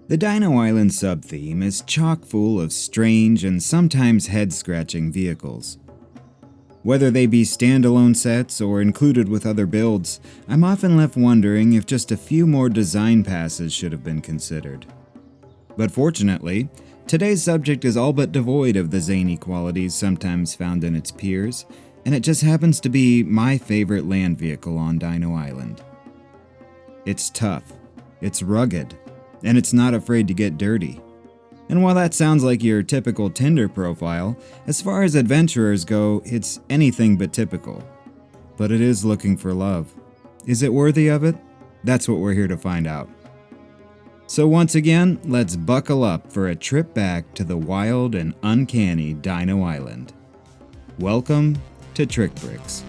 The Dino Island sub-theme is chock full of strange and sometimes head-scratching vehicles. Whether they be standalone sets or included with other builds, I'm often left wondering if just a few more design passes should have been considered. But fortunately, today's subject is all but devoid of the zany qualities sometimes found in its peers, and it just happens to be my favorite land vehicle on Dino Island. It's tough, it's rugged, and it's not afraid to get dirty. And while that sounds like your typical Tinder profile, as far as adventurers go, it's anything but typical. But it is looking for love. Is it worthy of it? That's what we're here to find out. So once again, let's buckle up for a trip back to the wild and uncanny Dino Island. Welcome to Trick Bricks.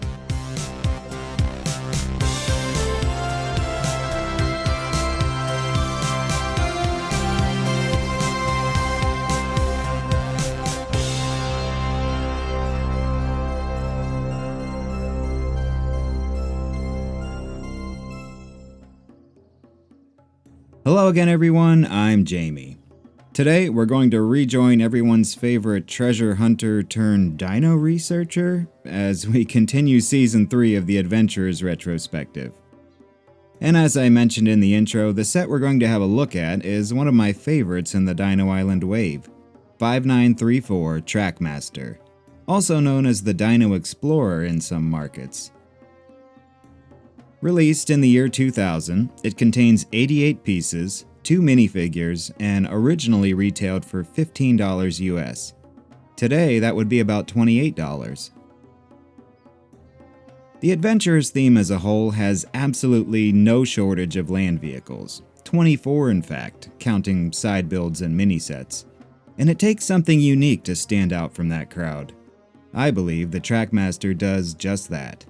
Hello again, everyone. I'm Jamie. Today, we're going to rejoin everyone's favorite treasure hunter turned dino researcher as we continue Season 3 of the Adventurers Retrospective. And as I mentioned in the intro, the set we're going to have a look at is one of my favorites in the Dino Island wave, 5934 Trackmaster, also known as the Dino Explorer in some markets. Released in the year 2000, it contains 88 pieces, 2 minifigures, and originally retailed for $15 US. Today, that would be about $28. The Adventurers theme as a whole has absolutely no shortage of land vehicles, 24 in fact, counting side builds and mini-sets. And it takes something unique to stand out from that crowd. I believe the Trackmaster does just that.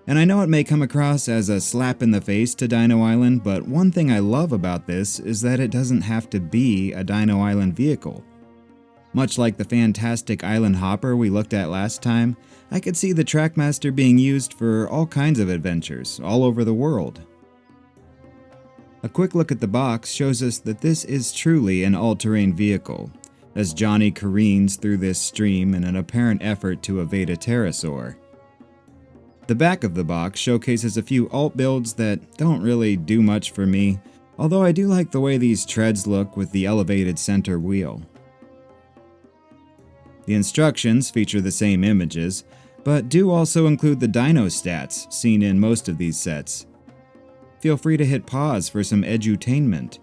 And I know it may come across as a slap in the face to Dino Island, but one thing I love about this is that it doesn't have to be a Dino Island vehicle. Much like the fantastic Island Hopper we looked at last time, I could see the Trackmaster being used for all kinds of adventures all over the world. A quick look at the box shows us that this is truly an all-terrain vehicle, as Johnny careens through this stream in an apparent effort to evade a pterosaur. The back of the box showcases a few alt builds that don't really do much for me, although I do like the way these treads look with the elevated center wheel. The instructions feature the same images, but do also include the dino stats seen in most of these sets. Feel free to hit pause for some edutainment.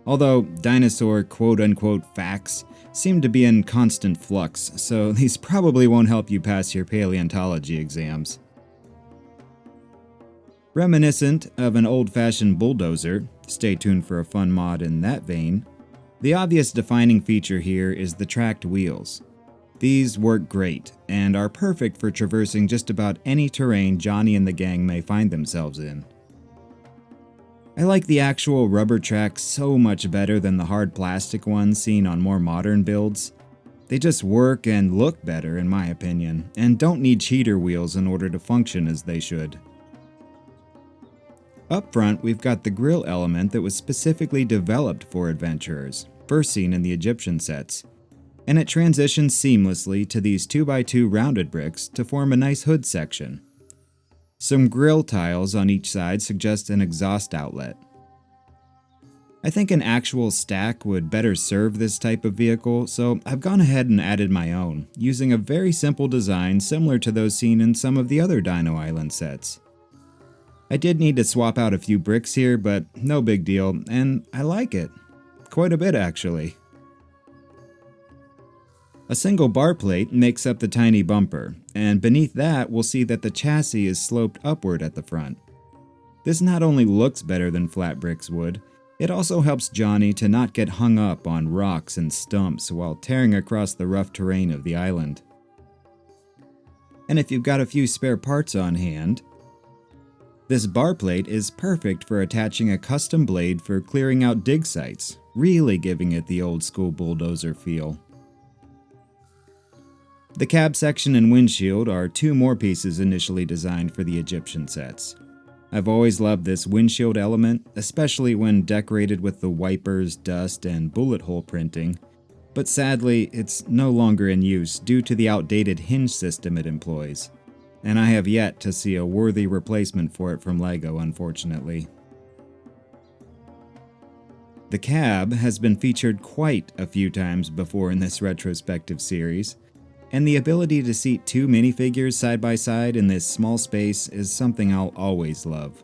Although dinosaur quote-unquote facts seem to be in constant flux, so these probably won't help you pass your paleontology exams. Reminiscent of an old-fashioned bulldozer, stay tuned for a fun mod in that vein, the obvious defining feature here is the tracked wheels. These work great, and are perfect for traversing just about any terrain Johnny and the gang may find themselves in. I like the actual rubber tracks so much better than the hard plastic ones seen on more modern builds. They just work and look better in my opinion, and don't need cheater wheels in order to function as they should. Up front, we've got the grille element that was specifically developed for adventurers, first seen in the Egyptian sets, and it transitions seamlessly to these 2x2 rounded bricks to form a nice hood section. Some grille tiles on each side suggest an exhaust outlet. I think an actual stack would better serve this type of vehicle, so I've gone ahead and added my own, using a very simple design similar to those seen in some of the other Dino Island sets. I did need to swap out a few bricks here, but no big deal, and I like it. Quite a bit, actually. A single bar plate makes up the tiny bumper, and beneath that we'll see that the chassis is sloped upward at the front. This not only looks better than flat bricks would, it also helps Johnny to not get hung up on rocks and stumps while tearing across the rough terrain of the island. And if you've got a few spare parts on hand, this bar plate is perfect for attaching a custom blade for clearing out dig sites, really giving it the old school bulldozer feel. The cab section and windshield are two more pieces initially designed for the Egyptian sets. I've always loved this windshield element, especially when decorated with the wipers, dust, and bullet hole printing, but sadly, it's no longer in use due to the outdated hinge system it employs, and I have yet to see a worthy replacement for it from LEGO, unfortunately. The cab has been featured quite a few times before in this retrospective series, and the ability to seat two minifigures side by side in this small space is something I'll always love.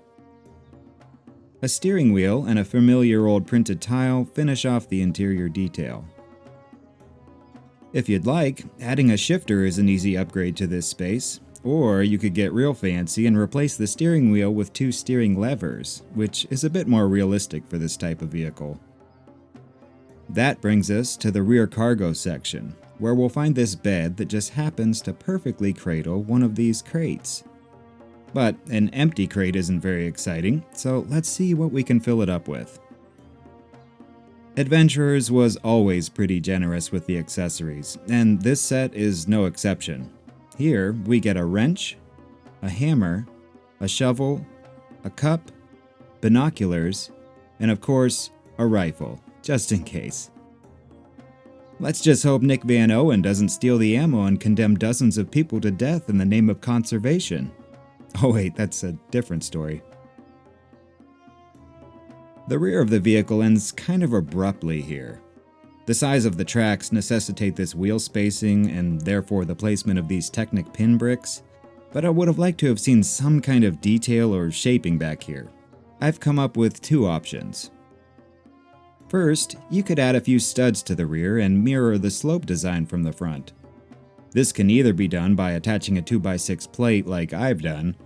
A steering wheel and a familiar old printed tile finish off the interior detail. If you'd like, adding a shifter is an easy upgrade to this space, or you could get real fancy and replace the steering wheel with two steering levers, which is a bit more realistic for this type of vehicle. That brings us to the rear cargo section, where we'll find this bed that just happens to perfectly cradle one of these crates. But an empty crate isn't very exciting, so let's see what we can fill it up with. Adventurers was always pretty generous with the accessories, and this set is no exception. Here, we get a wrench, a hammer, a shovel, a cup, binoculars, and of course, a rifle, just in case. Let's just hope Nick Van Owen doesn't steal the ammo and condemn dozens of people to death in the name of conservation. Oh wait, that's a different story. The rear of the vehicle ends kind of abruptly here. The size of the tracks necessitate this wheel spacing and therefore the placement of these Technic pin bricks, but I would have liked to have seen some kind of detail or shaping back here. I've come up with two options. First, you could add a few studs to the rear and mirror the slope design from the front. This can either be done by attaching a 2x6 plate like I've done,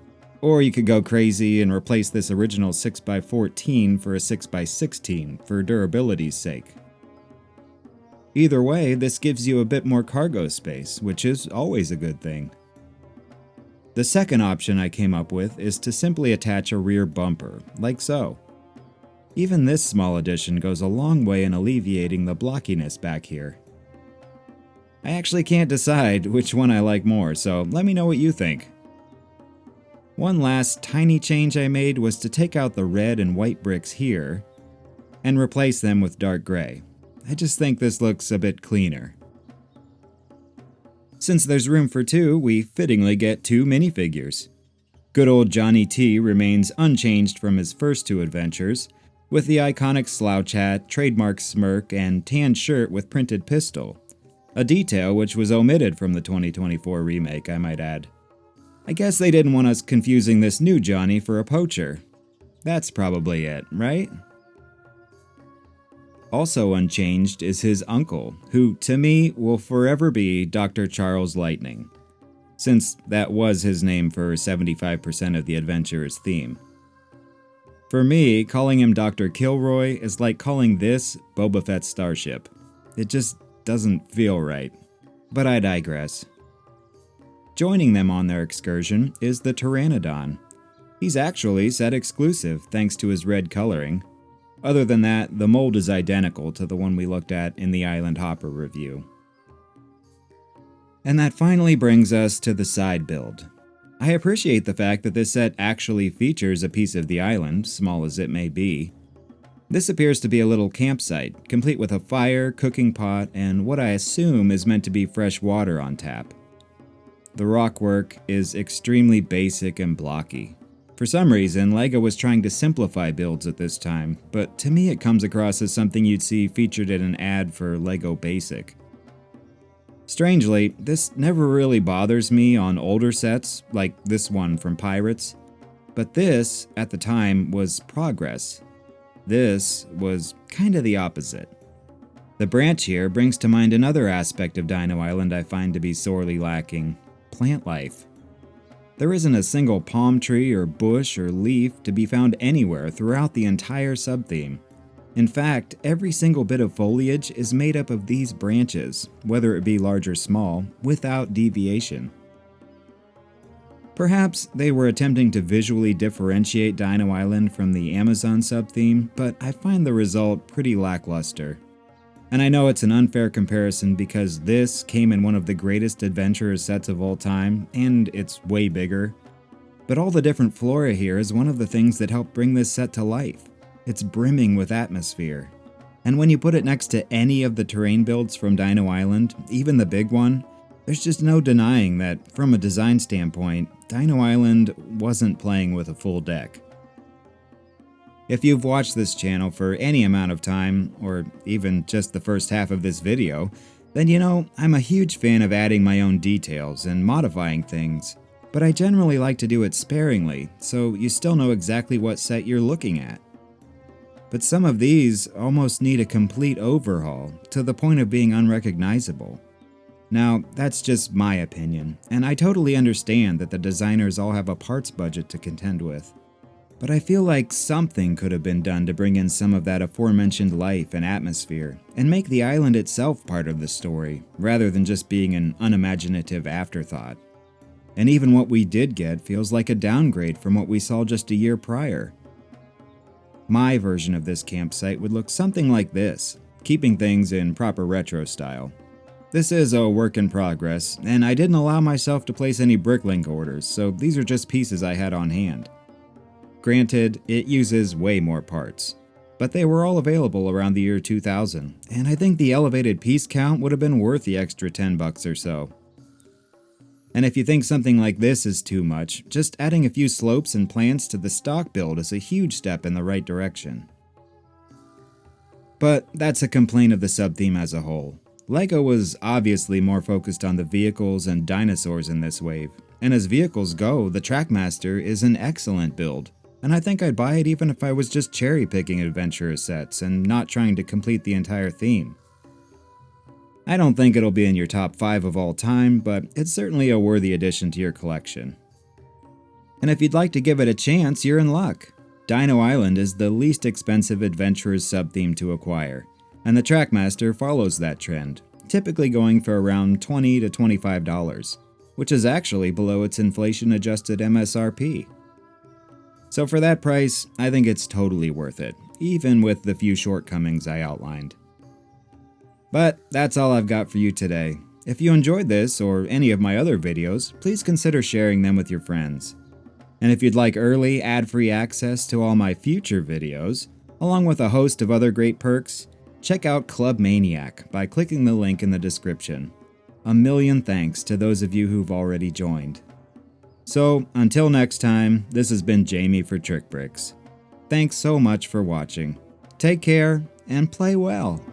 or you could go crazy and replace this original 6x14 for a 6x16 for durability's sake. Either way, this gives you a bit more cargo space, which is always a good thing. The second option I came up with is to simply attach a rear bumper, like so. Even this small addition goes a long way in alleviating the blockiness back here. I actually can't decide which one I like more, so let me know what you think. One last tiny change I made was to take out the red and white bricks here and replace them with dark gray. I just think this looks a bit cleaner. Since there's room for two, we fittingly get two minifigures. Good old Johnny T remains unchanged from his first two adventures, with the iconic slouch hat, trademark smirk, and tan shirt with printed pistol, a detail which was omitted from the 2024 remake, I might add. I guess they didn't want us confusing this new Johnny for a poacher. That's probably it, right? Also unchanged is his uncle, who to me will forever be Dr. Charles Lightning, since that was his name for 75% of the adventurer's theme. For me, calling him Dr. Kilroy is like calling this Boba Fett's starship. It just doesn't feel right. But I digress. Joining them on their excursion is the Pteranodon. He's actually set exclusive thanks to his red coloring. Other than that, the mold is identical to the one we looked at in the Island Hopper review. And that finally brings us to the side build. I appreciate the fact that this set actually features a piece of the island, small as it may be. This appears to be a little campsite, complete with a fire, cooking pot, and what I assume is meant to be fresh water on tap. The rockwork is extremely basic and blocky. For some reason, LEGO was trying to simplify builds at this time, but to me it comes across as something you'd see featured in an ad for LEGO Basic. Strangely, this never really bothers me on older sets, like this one from Pirates, but this, at the time, was progress. This was kinda the opposite. The branch here brings to mind another aspect of Dino Island I find to be sorely lacking: plant life. There isn't a single palm tree or bush or leaf to be found anywhere throughout the entire subtheme. In fact, every single bit of foliage is made up of these branches, whether it be large or small, without deviation. Perhaps they were attempting to visually differentiate Dino Island from the Amazon subtheme, but I find the result pretty lackluster. And I know it's an unfair comparison because this came in one of the greatest adventurer sets of all time, and it's way bigger. But all the different flora here is one of the things that help bring this set to life. It's brimming with atmosphere. And when you put it next to any of the terrain builds from Dino Island, even the big one, there's just no denying that, from a design standpoint, Dino Island wasn't playing with a full deck. If you've watched this channel for any amount of time, or even just the first half of this video, then you know I'm a huge fan of adding my own details and modifying things, but I generally like to do it sparingly, so you still know exactly what set you're looking at. But some of these almost need a complete overhaul, to the point of being unrecognizable. Now, that's just my opinion, and I totally understand that the designers all have a parts budget to contend with. But I feel like something could have been done to bring in some of that aforementioned life and atmosphere, and make the island itself part of the story, rather than just being an unimaginative afterthought. And even what we did get feels like a downgrade from what we saw just a year prior. My version of this campsite would look something like this, keeping things in proper retro style. This is a work in progress, and I didn't allow myself to place any bricklink orders, so these are just pieces I had on hand. Granted, it uses way more parts, but they were all available around the year 2000, and I think the elevated piece count would have been worth the extra $10 or so. And if you think something like this is too much, just adding a few slopes and plants to the stock build is a huge step in the right direction. But that's a complaint of the sub-theme as a whole. LEGO was obviously more focused on the vehicles and dinosaurs in this wave, and as vehicles go, the Trackmaster is an excellent build, and I think I'd buy it even if I was just cherry-picking adventurous sets and not trying to complete the entire theme. I don't think it'll be in your top 5 of all time, but it's certainly a worthy addition to your collection. And if you'd like to give it a chance, you're in luck. Dino Island is the least expensive adventurer's sub-theme to acquire, and the Trackmaster follows that trend, typically going for around $20 to $25, which is actually below its inflation-adjusted MSRP. So for that price, I think it's totally worth it, even with the few shortcomings I outlined. But that's all I've got for you today. If you enjoyed this or any of my other videos, please consider sharing them with your friends. And if you'd like early, ad-free access to all my future videos, along with a host of other great perks, check out Club Maniac by clicking the link in the description. A million thanks to those of you who've already joined. So, until next time, this has been Jamie for Trick Bricks. Thanks so much for watching. Take care and play well.